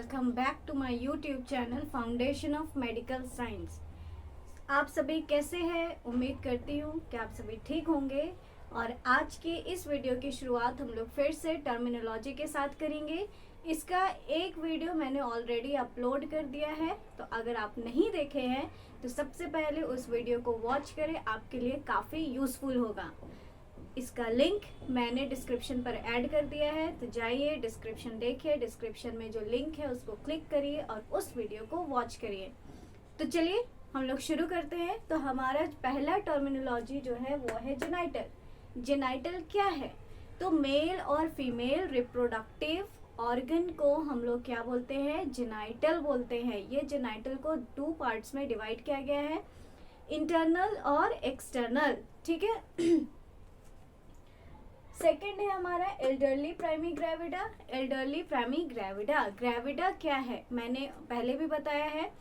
Welcome back to my YouTube channel foundation of medical science. आप सभी कैसे हैं? उम्मीद करती हूँ कि आप सभी ठीक होंगे। और आज की इस वीडियो की शुरुआत हम लोग फिर से टर्मिनोलॉजी के साथ करेंगे। इसका एक वीडियो मैंने ऑलरेडी अपलोड कर दिया है, तो अगर आप नहीं देखे हैं तो सबसे पहले उस वीडियो को वॉच करें, आपके लिए काफ़ी यूज़फुल होगा। इसका लिंक मैंने डिस्क्रिप्शन पर ऐड कर दिया है, तो जाइए डिस्क्रिप्शन देखिए। डिस्क्रिप्शन में जो लिंक है उसको क्लिक करिए और उस वीडियो को वॉच करिए। तो चलिए हम लोग शुरू करते हैं। तो हमारा पहला टर्मिनोलॉजी जो है वो है जेनाइटल। जेनाइटल क्या है? तो मेल और फीमेल रिप्रोडक्टिव ऑर्गन को हम लोग क्या बोलते हैं? जेनाइटल बोलते हैं। ये जेनाइटल को 2 पार्ट्स में डिवाइड किया गया है, इंटरनल और एक्सटर्नल। ठीक है। सेकेंड है हमारा elderly primi gravida. Elderly primi gravida, gravida क्या है मैंने पहले भी बताया है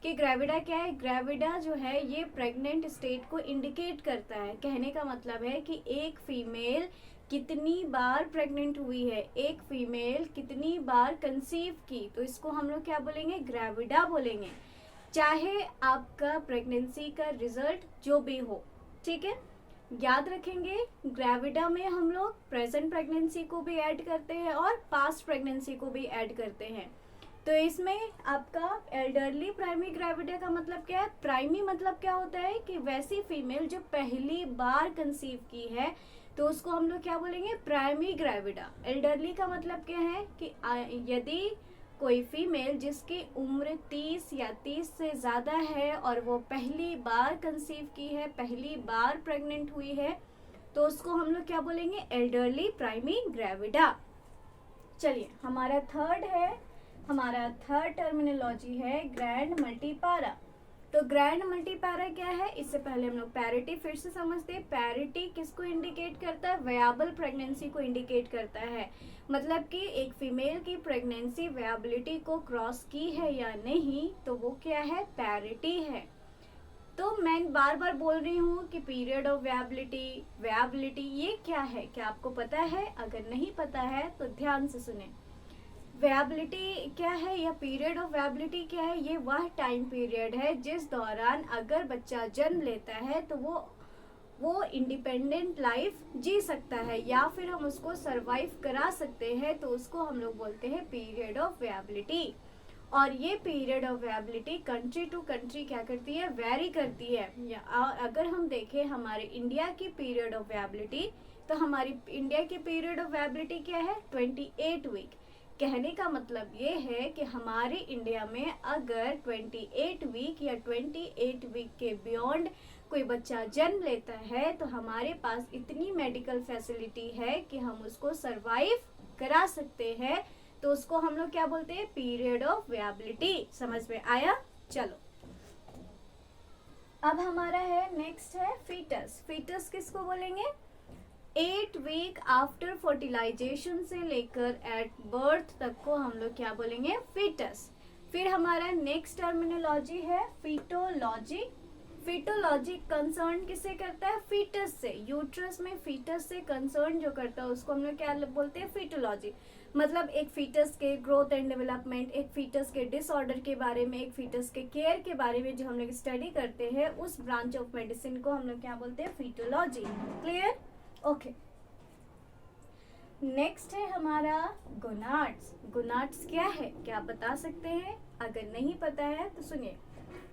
कि ग्रेविडा क्या है। ग्रेविडा जो है ये प्रेग्नेंट स्टेट को इंडिकेट करता है। कहने का मतलब है कि एक फीमेल कितनी बार प्रेग्नेंट हुई है, एक फीमेल कितनी बार कंसीव की, तो इसको हम लोग क्या बोलेंगे? ग्रेविडा बोलेंगे। चाहे आपका प्रेगनेंसी का रिजल्ट जो भी हो, ठीक है। याद रखेंगे ग्रेविडा में हम लोग प्रेजेंट प्रेगनेंसी को भी ऐड करते हैं और पास्ट प्रेगनेंसी को भी ऐड करते हैं। तो इसमें आपका एल्डरली प्राइमी ग्रेविडा का मतलब क्या है? प्राइमी मतलब क्या होता है कि वैसी फीमेल जो पहली बार कंसीव की है, तो उसको हम लोग क्या बोलेंगे? Primi gravida. एल्डरली का मतलब क्या है कि यदि कोई फीमेल जिसकी उम्र 30 या 30 से ज़्यादा है और वो पहली बार कंसीव की है, पहली बार प्रेग्नेंट हुई है, तो उसको हम लोग क्या बोलेंगे? Elderly primi gravida. चलिए हमारा थर्ड टर्मिनोलॉजी है ग्रैंड मल्टीपारा। तो ग्रैंड मल्टीपैरा क्या है? इससे पहले हम लोग पैरिटी फिर से समझते हैं। पैरिटी किसको इंडिकेट करता है? वेयाबल प्रेगनेंसी को इंडिकेट करता है। मतलब कि एक फीमेल की प्रेगनेंसी वेयाबिलिटी को क्रॉस की है या नहीं, तो वो क्या है? पैरिटी है। तो मैं बार बार बोल रही हूँ कि पीरियड ऑफ वेयाबिलिटी ये क्या है? क्या आपको पता है? अगर नहीं पता है तो ध्यान से सुने। वेयाबिलिटी क्या है या पीरियड ऑफ वेयाबिलिटी क्या है? ये वह टाइम पीरियड है जिस दौरान अगर बच्चा जन्म लेता है तो वो इंडिपेंडेंट लाइफ जी सकता है या फिर हम उसको सरवाइव करा सकते हैं, तो उसको हम लोग बोलते हैं पीरियड ऑफ वेयाबिलिटी। और ये period of viability country to country क्या करती है? वेरी करती है। अगर हम देखें हमारे इंडिया की पीरियड ऑफ वेयाबिलिटी, तो हमारी इंडिया की पीरियड ऑफ वेयाबिलिटी क्या है? 28 वीक। कहने का मतलब ये है कि हमारे इंडिया में अगर 28 वीक या 28 वीक के बियॉन्ड कोई बच्चा जन्म लेता है, तो हमारे पास इतनी मेडिकल फैसिलिटी है कि हम उसको सरवाइव करा सकते हैं। तो उसको हम लोग क्या बोलते हैं? Period of viability. समझ में आया? चलो अब हमारा है नेक्स्ट है फीटस। फीटस किसको बोलेंगे? 8 वीक आफ्टर फर्टिलाइजेशन से लेकर एट बर्थ तक को हम लोग क्या बोलेंगे? फीटस। फिर हमारा नेक्स्ट टर्मिनोलॉजी है फीटोलॉजी। फीटोलॉजी कंसर्न किससे करता है? फीटस से। यूट्रस में फीटस से कंसर्न जो करता है उसको हम लोग क्या बोलते हैं? फीटोलॉजी। मतलब एक फीटस के ग्रोथ एंड डेवलपमेंट, एक फीटस के डिसऑर्डर के बारे में, एक फीटस के केयर के बारे में जो हम लोग स्टडी करते हैं, उस ब्रांच ऑफ मेडिसिन को हम लोग क्या बोलते हैं? फीटोलॉजी। क्लियर? ओके। नेक्स्ट है हमारा गोनाड्स। गोनाड्स क्या है? क्या आप बता सकते हैं? अगर नहीं पता है तो सुनिए।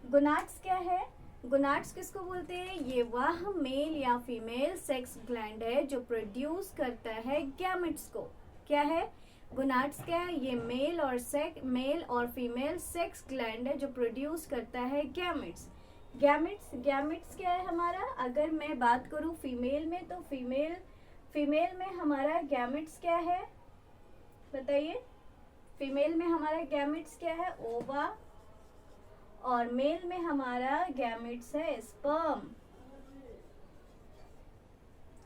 गोनाड्स क्या है? गोनाड्स किसको बोलते हैं? ये वह मेल या फीमेल सेक्स ग्लैंड है जो प्रोड्यूस करता है गैमेट्स को। क्या है? गोनाड्स क्या है? ये मेल और फीमेल सेक्स ग्लैंड है जो प्रोड्यूस करता है गैमेट्स। गैमेट्स क्या है हमारा? अगर मैं बात करूं फीमेल में, तो फीमेल में हमारा गैमेट्स क्या है? बताइए। फीमेल में हमारा गैमेट्स क्या है? ओवा। और मेल में हमारा गैमेट्स है स्पर्म।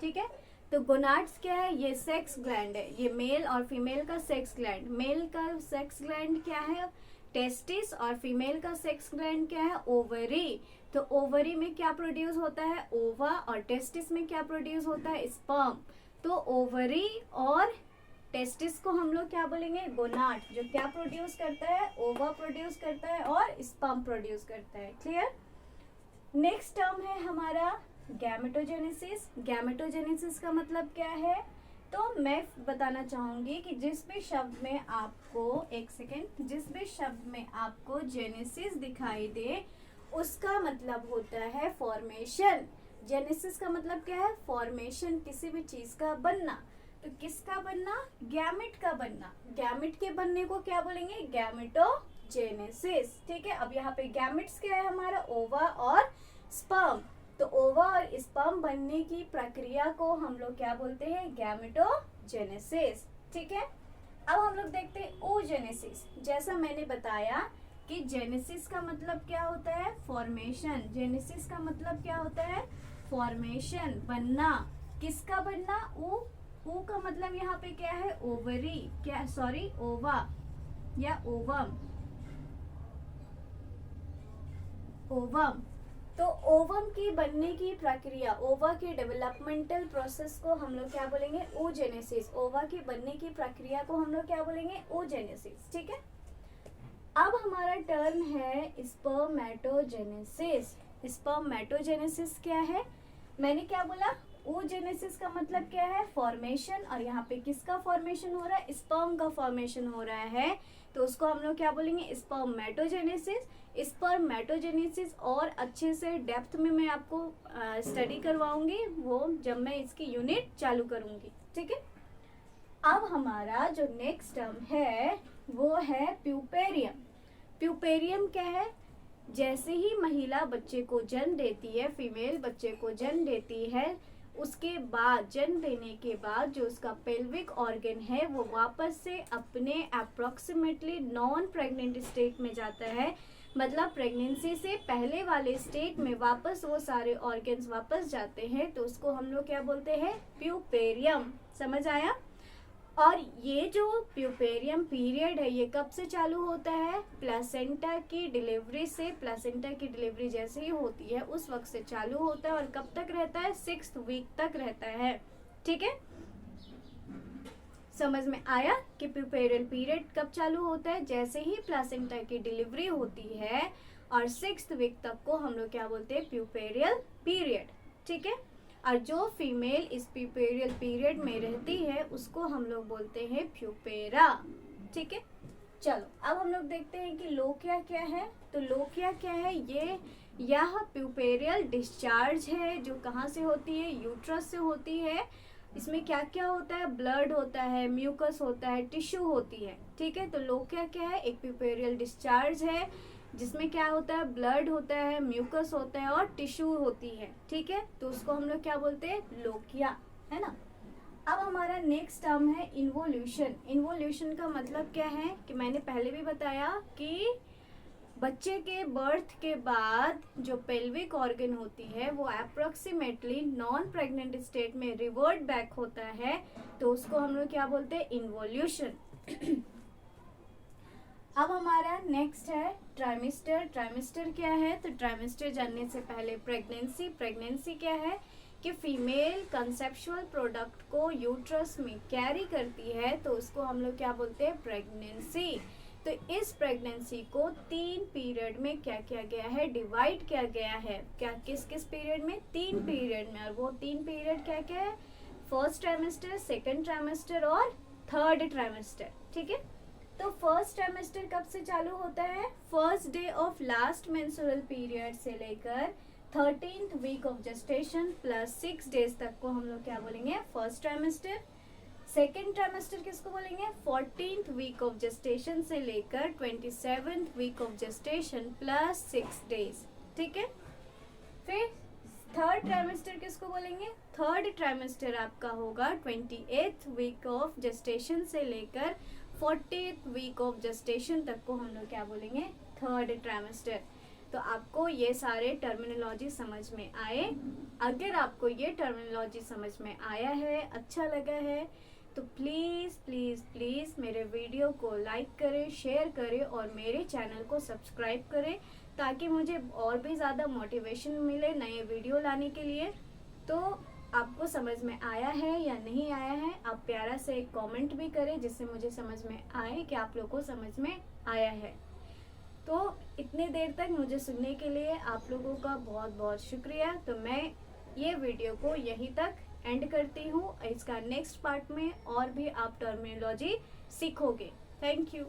ठीक है। तो गोनाड्स क्या है? ये सेक्स ग्लैंड है। ये मेल और फीमेल का सेक्स ग्लैंड। मेल का सेक्स ग्लैंड क्या है? टेस्टिस। और फीमेल का सेक्स ग्लैंड क्या है? ओवरी। तो ओवरी में क्या प्रोड्यूस होता है? ओवा। और टेस्टिस में क्या प्रोड्यूस होता है? स्पर्म। तो ओवरी और टेस्टिस को हम लोग क्या बोलेंगे, गोनाड, जो क्या प्रोड्यूस करता है, ओवा प्रोड्यूस करता है और स्पर्म प्रोड्यूस करता है। क्लियर। नेक्स्ट टर्म है हमारा गैमेटोजेनेसिस। गैमेटोजेनेसिस का मतलब क्या है, तो मैं बताना चाहूंगी कि जिस भी शब्द में आपको, एक सेकेंड, जिस भी शब्द में आपको जेनेसिस दिखाई दे उसका मतलब होता है फॉर्मेशन। जेनेसिस का मतलब क्या है, फॉर्मेशन, किसी भी चीज का बनना। तो किसका बनना, गैमेट का बनना। गैमेट के बनने को क्या बोलेंगे, गैमेटोजेनेसिस। ठीक है। अब यहाँ पे गैमेट्स क्या है हमारा, ओवा और स्पर्म। तो ओवा और स्पर्म बनने की प्रक्रिया को हम लोग क्या बोलते हैं, गैमेटोजेनेसिस। ठीक है। अब हम लोग देखते हैं oogenesis। जैसा मैंने बताया कि जेनेसिस का मतलब क्या होता है, फॉर्मेशन। जेनेसिस का मतलब क्या होता है, फॉर्मेशन, बनना। किसका बनना, ऊ का मतलब यहाँ पे क्या है, ओवरी, क्या, सॉरी, ओवा या ओवम। ओवम, तो ओवम की बनने की प्रक्रिया, ओवा के डेवलपमेंटल प्रोसेस को हम लोग क्या बोलेंगे, oogenesis। ओवा के बनने की प्रक्रिया को हम लोग क्या बोलेंगे, oogenesis। ठीक है। अब हमारा टर्म है स्पर्मेटोजेनेसिस। स्पर्मेटोजेनेसिस क्या है, मैंने क्या बोला, oogenesis का मतलब क्या है, फॉर्मेशन। और यहाँ पे किसका फॉर्मेशन हो रहा है, स्पर्म का फॉर्मेशन हो रहा है, तो उसको हम लोग क्या बोलेंगे, स्पर्मेटोजेनेसिस। स्पर्मेटोजेनेसिस और अच्छे से डेप्थ में मैं आपको स्टडी करवाऊंगी, वो जब मैं इसकी यूनिट चालू करूंगी। ठीक है। अब हमारा जो नेक्स्ट टर्म है वो है प्यूपेरियम। प्यूपेरियम क्या है, जैसे ही महिला बच्चे को जन्म देती है, फीमेल बच्चे को जन्म देती है, उसके बाद, जन्म देने के बाद जो उसका पेल्विक ऑर्गन है वो वापस से अपने अप्रोक्सीमेटली नॉन प्रेग्नेंट स्टेट में जाता है। मतलब प्रेगनेंसी से पहले वाले स्टेट में वापस वो सारे ऑर्गन्स वापस जाते हैं, तो उसको हम लोग क्या बोलते हैं, प्यूपेरियम। समझ आया। और ये जो प्यूपेरियम पीरियड है ये कब से चालू होता है, प्लेसेंटा की डिलीवरी से। प्लेसेंटा की डिलीवरी जैसे ही होती है उस वक्त से चालू होता है और कब तक रहता है, 6th वीक तक रहता है। ठीक है। समझ में आया कि प्यूपेरियल पीरियड कब चालू होता है, जैसे ही प्लेसेंटा की डिलीवरी होती है और 6th वीक तक को हम लोग क्या बोलते हैं, प्यूपेरियल पीरियड। ठीक है। और जो फीमेल इस प्यूपेरियल पीरियड में रहती है उसको हम लोग बोलते हैं प्यूपेरा। ठीक है। चलो अब हम लोग देखते हैं कि लोकिया क्या है। तो लोकिया क्या है, ये यह प्यूपेरियल डिस्चार्ज है जो कहाँ से होती है, यूट्रस से होती है। इसमें क्या क्या होता है, ब्लड होता है, म्यूकस होता है, टिश्यू होती है। ठीक है। तो लोकिया क्या है, एक प्यूपेरियल डिस्चार्ज है जिसमें क्या होता है, ब्लड होता है, म्यूकस होता है और टिश्यू होती है। ठीक है। तो उसको हम लोग क्या बोलते हैं, लोकिया, है ना। अब हमारा नेक्स्ट टर्म है इन्वोल्यूशन। इन्वोल्यूशन का मतलब क्या है कि मैंने पहले भी बताया कि बच्चे के बर्थ के बाद जो पेल्विक ऑर्गन होती है वो अप्रोक्सीमेटली नॉन प्रेग्नेंट स्टेट में रिवर्ट बैक होता है, तो उसको हम लोग क्या बोलते हैं, इन्वोल्यूशन। अब हमारा नेक्स्ट है ट्राइमेस्टर। ट्राइमेस्टर क्या है, तो ट्राइमेस्टर जानने से पहले प्रेगनेंसी। प्रेगनेंसी क्या है कि फीमेल कंसेप्चुअल प्रोडक्ट को यूट्रस में कैरी करती है, तो उसको हम लोग क्या बोलते हैं, प्रेगनेंसी। तो इस प्रेगनेंसी को 3 पीरियड में क्या किया गया है, डिवाइड किया गया है। क्या, किस किस पीरियड में, 3 पीरियड में। और वो 3 पीरियड क्या क्या है, फर्स्ट ट्राइमेस्टर, सेकंड ट्राइमेस्टर और थर्ड ट्राइमेस्टर। ठीक है। तो फर्स्ट ट्राइमेस्टर कब से चालू होता है, first day of last menstrual period से लेकर 13th week of gestation plus 6 days तक को हम लोग क्या बोलेंगे, फर्स्ट ट्राइमेस्टर। सेकेंड ट्राइमेस्टर किसको बोलेंगे, 14th वीक ऑफ जेस्टेशन से लेकर 27th week of gestation plus 6 days. ठीक है। फिर थर्ड ट्राइमेस्टर किसको बोलेंगे, थर्ड ट्राइमेस्टर आपका होगा 28th वीक ऑफ जेस्टेशन से लेकर 40th वीक ऑफ जेस्टेशन तक को हम लोग क्या बोलेंगे, थर्ड ट्राइमेस्टर। तो आपको ये सारे टर्मिनोलॉजी समझ में आए। अगर आपको ये टर्मिनोलॉजी समझ में आया है, अच्छा लगा है, तो प्लीज़ प्लीज़ प्लीज़ मेरे वीडियो को लाइक करें, शेयर करें और मेरे चैनल को सब्सक्राइब करें, ताकि मुझे और भी ज़्यादा मोटिवेशन मिले नए वीडियो लाने के लिए। तो आपको समझ में आया है या नहीं आया है। आप प्यारा से एक कमेंट भी करें जिससे मुझे समझ में आए कि आप लोगों को समझ में आया है। तो इतनी देर तक मुझे सुनने के लिए आप लोगों का बहुत बहुत शुक्रिया। तो मैं ये वीडियो को यहीं तक एंड करती हूँ। इसका नेक्स्ट पार्ट में और भी आप टर्मिनोलॉजी सीखोगे। Thank you.